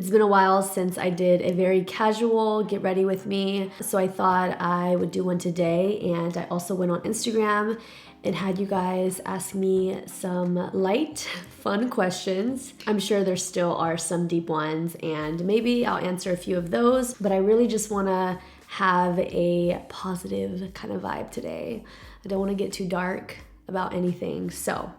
It's been a while since I did a very casual get ready with me, so I thought I would do one today. And I also went on Instagram and had you guys ask me some light, fun questions. I'm sure there still are some deep ones, and maybe I'll answer a few of those, but I really just wanna have a positive kind of vibe today. I don't wanna get too dark about anything, so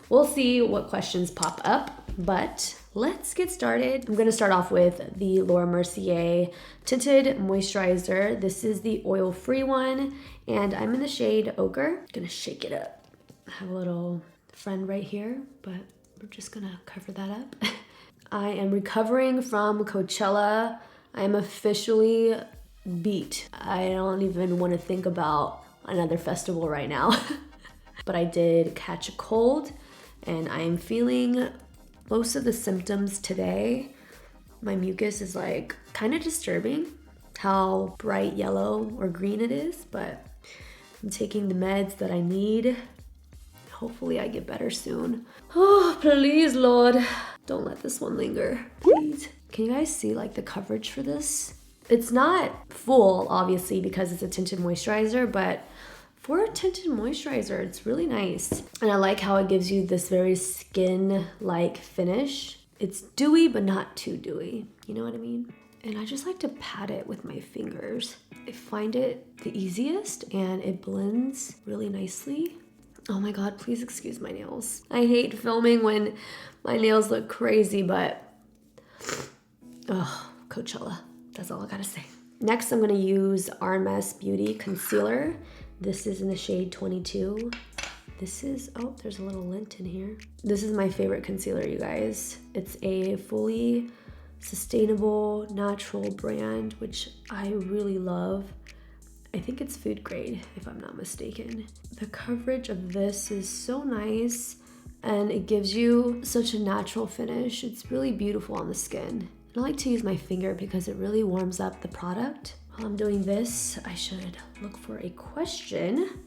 we'll see what questions pop up, but let's get started. I'm gonna start off with the Laura Mercier Tinted Moisturizer. This is the oil-free one, and I'm in the shade Ochre. Gonna shake it up. I have a little friend right here, but we're just gonna cover that up. I am recovering from Coachella. I am officially beat. I don't even wanna think about another festival right now. But I did catch a cold, and I am feeling most of the symptoms today. My mucus is like kind of disturbing how bright yellow or green it is, but I'm taking the meds that I need. Hopefully I get better soon. Oh, please, Lord. Don't let this one linger, please. Can you guys see like the coverage for this? It's not full, obviously, because it's a tinted moisturizer, but for a tinted moisturizer, it's really nice. And I like how it gives you this very skin-like finish. It's dewy, but not too dewy. You know what I mean? And I just like to pat it with my fingers. I find it the easiest, and it blends really nicely. Oh my God, please excuse my nails. I hate filming when my nails look crazy, but oh, Coachella. That's all I gotta say. Next, I'm gonna use RMS Beauty Concealer. This is in the shade 22. This is, oh, there's a little lint in here. This is my favorite concealer, you guys. It's a fully sustainable, natural brand, which I really love. I think it's food grade, if I'm not mistaken. The coverage of this is so nice, and it gives you such a natural finish. It's really beautiful on the skin. I like to use my finger because it really warms up the product. While I'm doing this, I should look for a question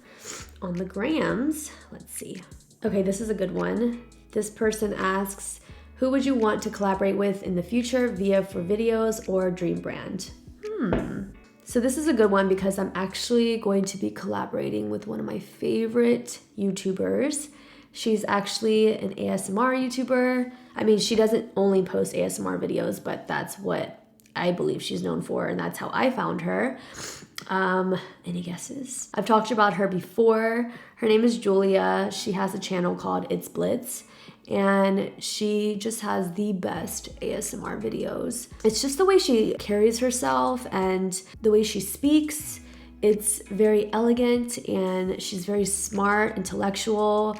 on the grams. Let's see. Okay, this is a good one. This person asks, who would you want to collaborate with in the future via for videos or dream brand? So this is a good one because I'm actually going to be collaborating with one of my favorite YouTubers. She's actually an ASMR YouTuber. I mean, she doesn't only post ASMR videos, but that's what I believe she's known for, and that's how I found her. Any guesses? I've talked about her before. Her name is Julia. She has a channel called It's Blitz, and she just has the best ASMR videos. It's just the way she carries herself and the way she speaks. It's very elegant, and she's very smart, intellectual,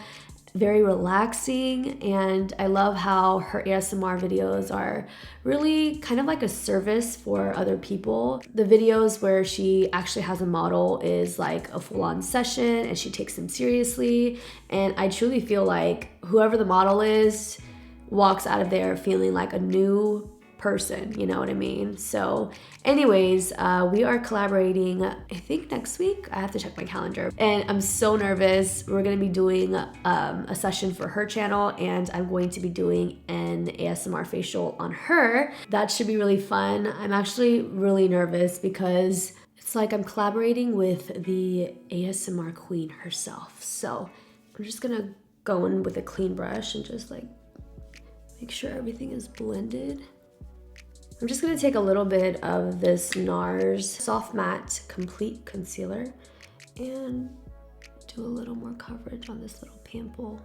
very relaxing, and I love how her ASMR videos are really kind of like a service for other people. The videos where she actually has a model is like a full-on session, and she takes them seriously, and I truly feel like whoever the model is walks out of there feeling like a new person, you know what I mean? So anyways, we are collaborating, I think next week. I have to check my calendar, and I'm so nervous. We're gonna be doing a session for her channel, and I'm going to be doing an ASMR facial on her. That should be really fun. I'm actually really nervous because it's like I'm collaborating with the ASMR queen herself. So I'm just gonna go in with a clean brush and just like make sure everything is blended. I'm just gonna take a little bit of this NARS Soft Matte Complete Concealer and do a little more coverage on this little pimple.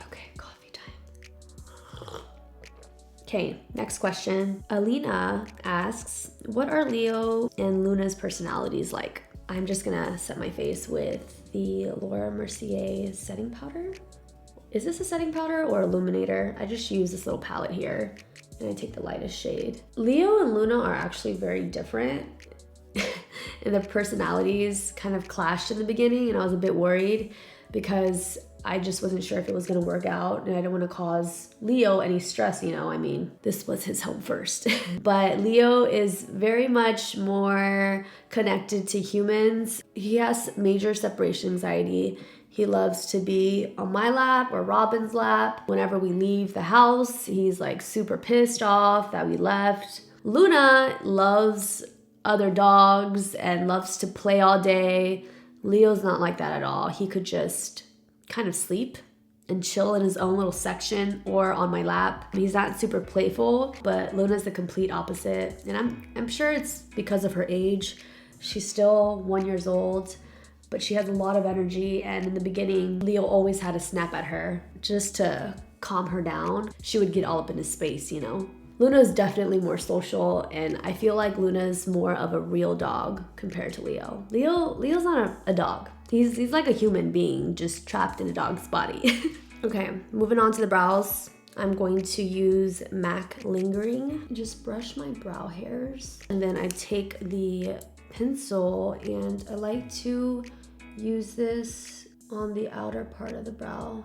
Okay, coffee time. Okay, next question. Alina asks, what are Leo and Luna's personalities like? I'm just gonna set my face with the Laura Mercier setting powder. Is this a setting powder or illuminator? I just use this little palette here, and I take the lightest shade. Leo and Luna are actually very different and their personalities kind of clashed in the beginning, and I was a bit worried because I just wasn't sure if it was gonna work out, and I didn't wanna cause Leo any stress, you know, I mean, this was his home first. But Leo is very much more connected to humans. He has major separation anxiety. He loves to be on my lap or Robin's lap. Whenever we leave the house, he's like super pissed off that we left. Luna loves other dogs and loves to play all day. Leo's not like that at all. He could just kind of sleep and chill in his own little section or on my lap. He's not super playful, but Luna's the complete opposite. And I'm sure it's because of her age. She's still 1 year old, but she has a lot of energy. And in the beginning, Leo always had to snap at her just to calm her down. She would get all up in his space, you know? Luna is definitely more social, and I feel like Luna's more of a real dog compared to Leo. Leo's not a dog. He's like a human being just trapped in a dog's body. Okay, moving on to the brows. I'm going to use MAC Lingering. Just brush my brow hairs. And then I take the pencil and I like to use this on the outer part of the brow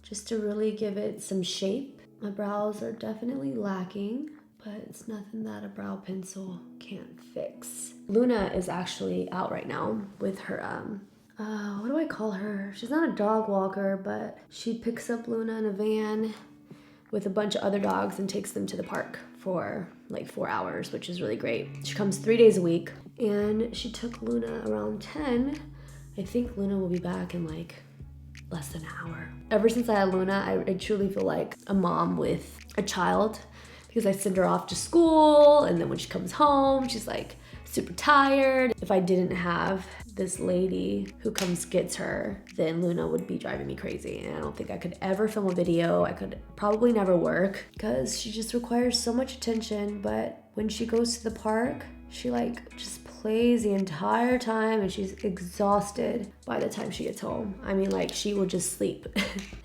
just to really give it some shape. My brows are definitely lacking, but it's nothing that a brow pencil can't fix. Luna is actually out right now with her, what do I call her? She's not a dog walker, but she picks up Luna in a van with a bunch of other dogs and takes them to the park for like 4 hours, which is really great. She comes 3 days a week, and she took Luna around 10. I think Luna will be back in like less than an hour. Ever since I had Luna, I truly feel like a mom with a child, because I send her off to school, and then when she comes home, she's like super tired. If I didn't have this lady who comes gets her, then Luna would be driving me crazy, and I don't think I could ever film a video. I could probably never work because she just requires so much attention. But when she goes to the park, she like just plays the entire time, and she's exhausted by the time she gets home. I mean, like, she will just sleep.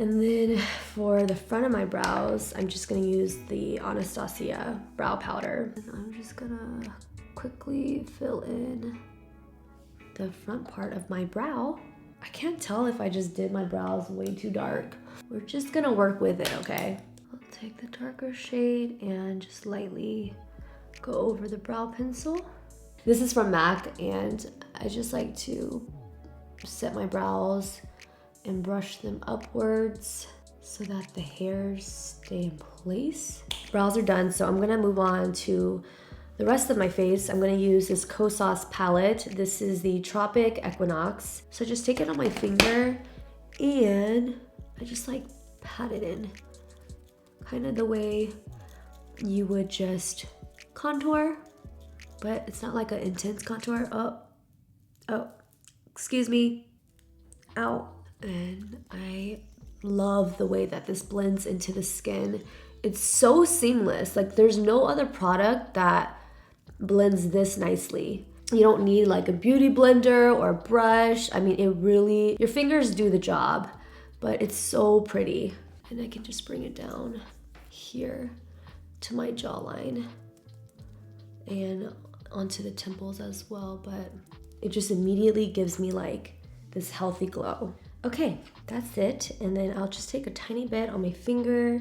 And then for the front of my brows, I'm just gonna use the Anastasia brow powder. And I'm just gonna quickly fill in the front part of my brow. I can't tell if I just did my brows way too dark. We're just gonna work with it, okay? I'll take the darker shade and just lightly go over the brow pencil. This is from MAC, and I just like to set my brows and brush them upwards so that the hairs stay in place. Brows are done, so I'm gonna move on to the rest of my face. I'm gonna use this Kosas palette. This is the Tropic Equinox. So just take it on my finger and I just like pat it in, kind of the way you would just contour, but it's not like an intense contour. Oh, excuse me, ow. And I love the way that this blends into the skin. It's so seamless. Like, there's no other product that blends this nicely. You don't need like a beauty blender or a brush. I mean, it really, your fingers do the job, but it's so pretty. And I can just bring it down here to my jawline and onto the temples as well, but it just immediately gives me like this healthy glow. Okay, that's it. And then I'll just take a tiny bit on my finger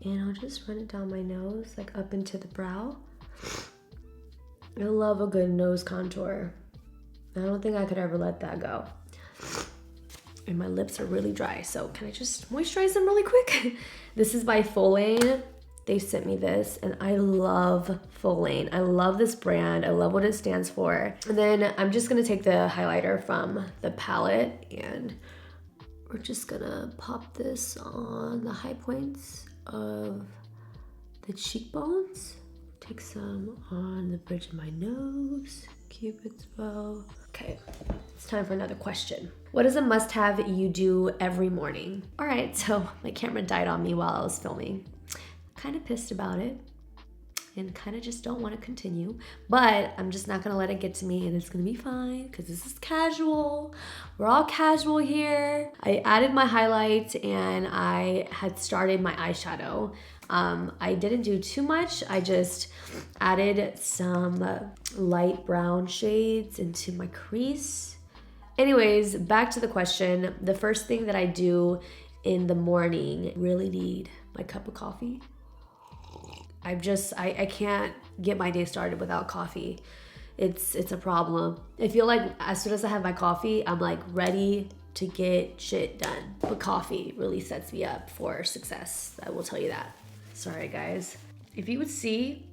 and I'll just run it down my nose, like up into the brow. I love a good nose contour. I don't think I could ever let that go. And my lips are really dry, so can I just moisturize them really quick? This is by Folane. They sent me this, and I love Folane. I love this brand. I love what it stands for. And then I'm just gonna take the highlighter from the palette, and we're just gonna pop this on the high points of the cheekbones. Take some on the bridge of my nose, Cupid's bow. Okay, it's time for another question. What is a must-have you do every morning? All right, so my camera died on me while I was filming. Kind of pissed about it and kind of just don't want to continue, but I'm just not gonna let it get to me, and it's gonna be fine because this is casual. We're all casual here. I added my highlights and I had started my eyeshadow. I didn't do too much. I just added some light brown shades into my crease. Anyways, back to the question. The first thing that I do in the morning, really need my cup of coffee. I can't get my day started without coffee. It's a problem. I feel like as soon as I have my coffee, I'm like ready to get shit done. But coffee really sets me up for success. I will tell you that. Sorry guys. If you would see,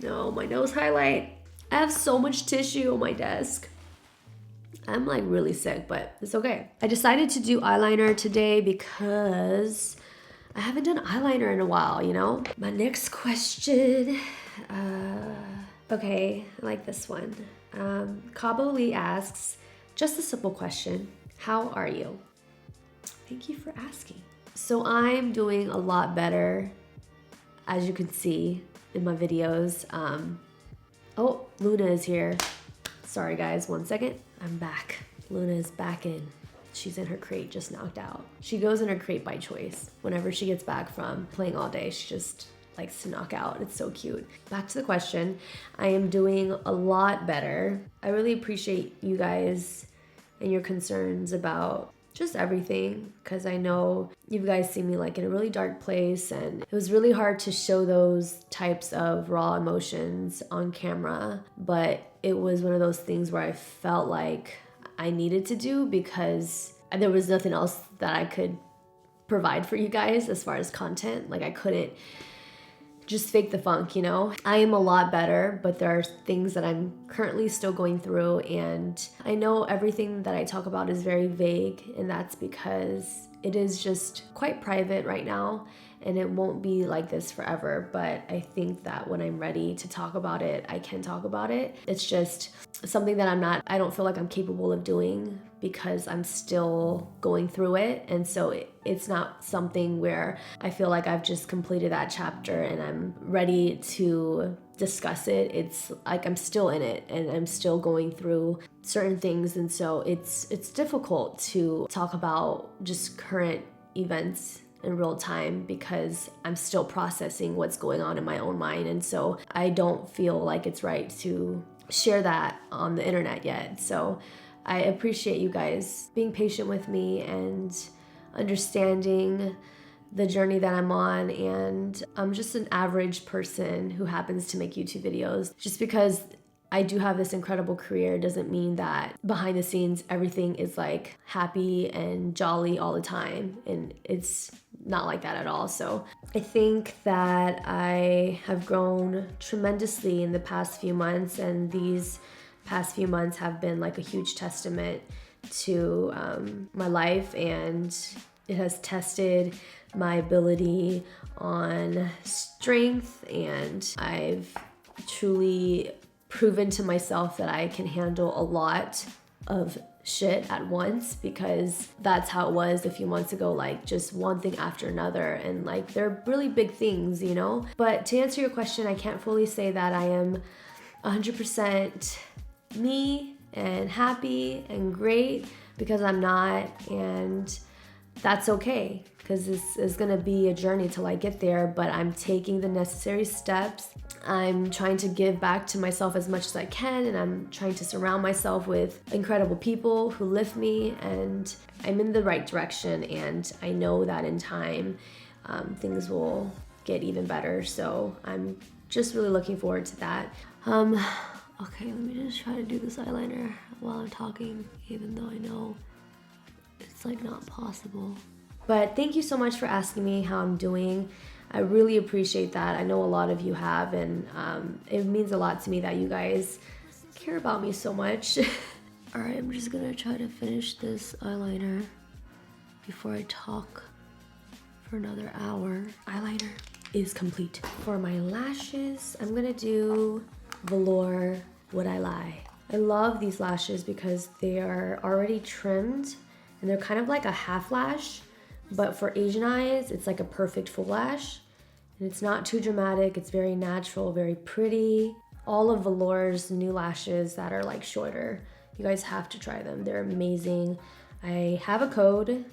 no, my nose highlight. I have so much tissue on my desk. I'm like really sick, but it's okay. I decided to do eyeliner today because I haven't done eyeliner in a while, you know? My next question, okay, I like this one. Cabo Lee asks, just a simple question. How are you? Thank you for asking. So I'm doing a lot better, as you can see in my videos. Oh, Luna is here. Sorry guys, 1 second. I'm back. Luna is back in. She's in her crate, just knocked out. She goes in her crate by choice. Whenever she gets back from playing all day, she just likes to knock out. It's so cute. Back to the question. I am doing a lot better. I really appreciate you guys and your concerns about just everything, because I know you guys see me like in a really dark place, and it was really hard to show those types of raw emotions on camera, but it was one of those things where I felt like I needed to do because there was nothing else that I could provide for you guys as far as content. Like I couldn't just fake the funk, you know? I am a lot better, but there are things that I'm currently still going through, and I know everything that I talk about is very vague, and that's because it is just quite private right now, and it won't be like this forever. But I think that when I'm ready to talk about it, I can talk about it. It's just something that I don't feel like I'm capable of doing because I'm still going through it. And so it's not something where I feel like I've just completed that chapter and I'm ready to discuss it. It's like I'm still in it and I'm still going through certain things. And so it's difficult to talk about just current events in real time because I'm still processing what's going on in my own mind. And so I don't feel like it's right to share that on the internet yet. So I appreciate you guys being patient with me and understanding the journey that I'm on. And I'm just an average person who happens to make YouTube videos. Just because I do have this incredible career doesn't mean that behind the scenes everything is like happy and jolly all the time, and it's not like that at all. So I think that I have grown tremendously in the past few months, and these past few months have been like a huge testament to my life, and it has tested my ability on strength, and I've truly proven to myself that I can handle a lot of shit at once, because that's how it was a few months ago, like just one thing after another, and like they're really big things, you know? But to answer your question, I can't fully say that I am 100% me and happy and great, because I'm not, and that's okay, because this is gonna be a journey till I get there, but I'm taking the necessary steps. I'm trying to give back to myself as much as I can, and I'm trying to surround myself with incredible people who lift me, and I'm in the right direction, and I know that in time things will get even better. So I'm just really looking forward to that. Okay, let me just try to do this eyeliner while I'm talking, even though I know it's like not possible. But thank you so much for asking me how I'm doing. I really appreciate that. I know a lot of you have, and it means a lot to me that you guys care about me so much. All right, I'm just gonna try to finish this eyeliner before I talk for another hour. Eyeliner is complete. For my lashes, I'm gonna do Velour Would I Lie. I love these lashes because they are already trimmed, and they're kind of like a half lash. But for Asian eyes, it's like a perfect full lash. And it's not too dramatic, it's very natural, very pretty. All of Velour's new lashes that are like shorter, you guys have to try them. They're amazing. I have a code.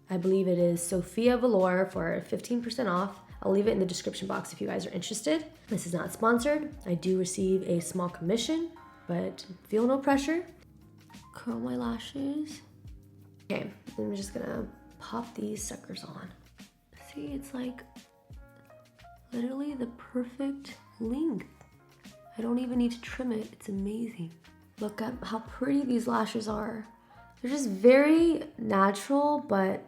I believe it is Sophia Velour for 15% off. I'll leave it in the description box if you guys are interested. This is not sponsored. I do receive a small commission, but feel no pressure. Curl my lashes. Okay, I'm just gonna pop these suckers on. See, it's like literally the perfect length. I don't even need to trim it. It's amazing. Look at how pretty these lashes are. They're just very natural, but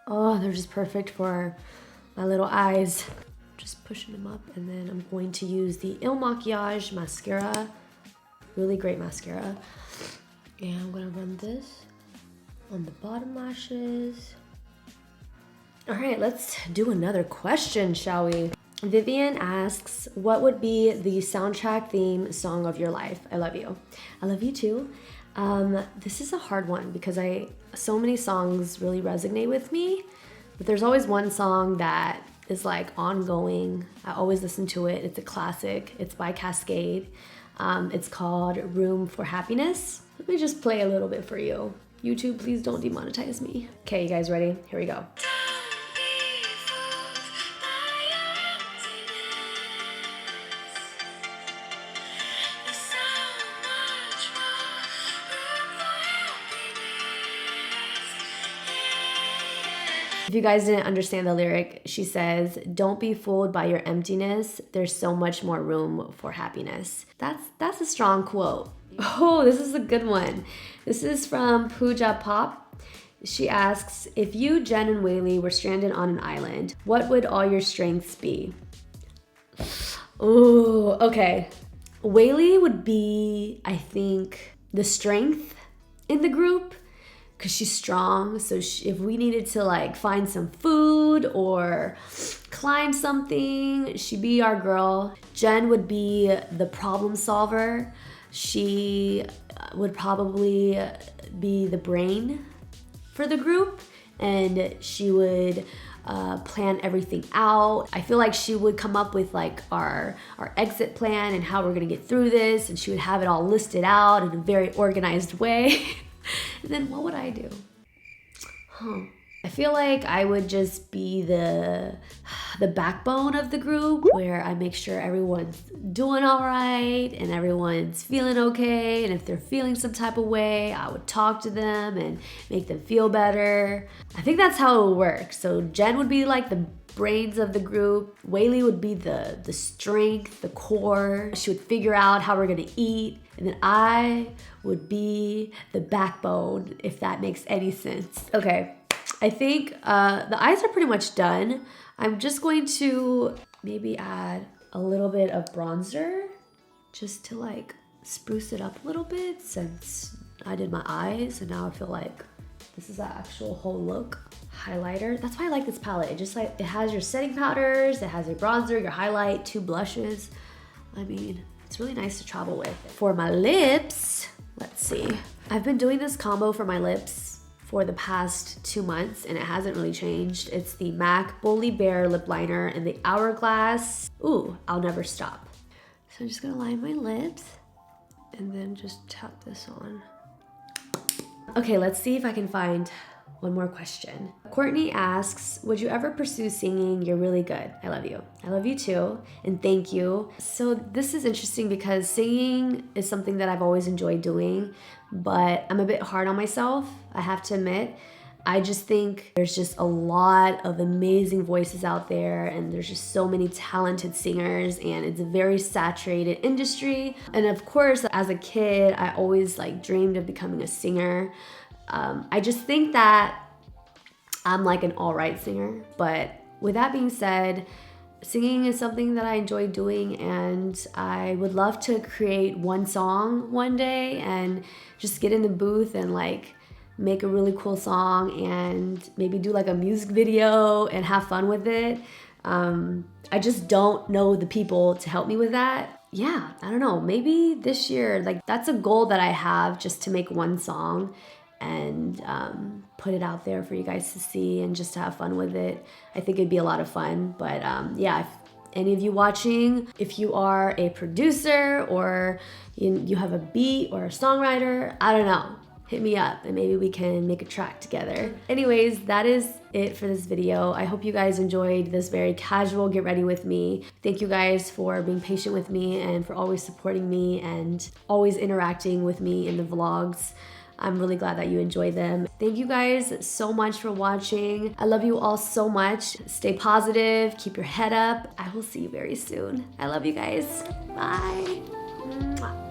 oh, they're just perfect for my little eyes. Just pushing them up, and then I'm going to use the Il Makiage mascara. Really great mascara. And I'm gonna run this on the bottom lashes. All right, let's do another question, shall we? Vivian asks, what would be the soundtrack theme song of your life? I love you. I love you too. This is a hard one because so many songs really resonate with me, but there's always one song that is like ongoing. I always listen to it. It's a classic. It's by Cascade. It's called Room for Happiness. Let me just play a little bit for you. YouTube, please don't demonetize me. Okay, you guys ready? Here we go. If you guys didn't understand the lyric, she says, don't be fooled by your emptiness. There's so much more room for happiness. That's a strong quote. Oh, this is a good one. This is from Pooja Pop. She asks, if you, Jen, and Whaley were stranded on an island, what would all your strengths be? Oh, okay. Whaley would be, I think, the strength in the group, because she's strong. So if we needed to like find some food or climb something, she'd be our girl. Jen would be the problem solver. She would probably be the brain for the group, and she would plan everything out. I feel like she would come up with like our exit plan and how we're gonna get through this, and she would have it all listed out in a very organized way. And then what would I do? I feel like I would just be the backbone of the group, where I make sure everyone's doing all right and everyone's feeling okay. And if they're feeling some type of way, I would talk to them and make them feel better. I think that's how it would work. So Jen would be like the brains of the group. Whaley would be the strength, the core. She would figure out how we're gonna eat. And then I would be the backbone, if that makes any sense. Okay, I think the eyes are pretty much done. I'm just going to maybe add a little bit of bronzer just to like spruce it up a little bit, since I did my eyes and now I feel like this is the actual whole look. Highlighter, that's why I like this palette. It just like, it has your setting powders, it has your bronzer, your highlight, 2 blushes. I mean, it's really nice to travel with. For my lips, let's see. I've been doing this combo for my lips for the past 2 months and it hasn't really changed. It's the MAC Bully Bear lip liner and the Hourglass. Ooh, I'll Never Stop. So I'm just gonna line my lips and then just tap this on. Okay, let's see if I can find one more question. Courtney asks, would you ever pursue singing? You're really good. I love you. I love you too, and thank you. So this is interesting because singing is something that I've always enjoyed doing, but I'm a bit hard on myself, I have to admit. I just think there's just a lot of amazing voices out there, and there's just so many talented singers, and it's a very saturated industry. And of course, as a kid, I always like dreamed of becoming a singer. I just think that I'm like an all right singer, but with that being said, singing is something that I enjoy doing, and I would love to create one song one day and just get in the booth and like make a really cool song and maybe do like a music video and have fun with it. I just don't know the people to help me with that. Yeah, I don't know, maybe this year, like that's a goal that I have, just to make one song and put it out there for you guys to see and just to have fun with it. I think it'd be a lot of fun. But yeah, if any of you watching, if you are a producer or you have a beat or a songwriter, I don't know, hit me up and maybe we can make a track together. Anyways, that is it for this video. I hope you guys enjoyed this very casual get ready with me. Thank you guys for being patient with me and for always supporting me and always interacting with me in the vlogs. I'm really glad that you enjoyed them. Thank you guys so much for watching. I love you all so much. Stay positive, keep your head up. I will see you very soon. I love you guys. Bye. Mwah.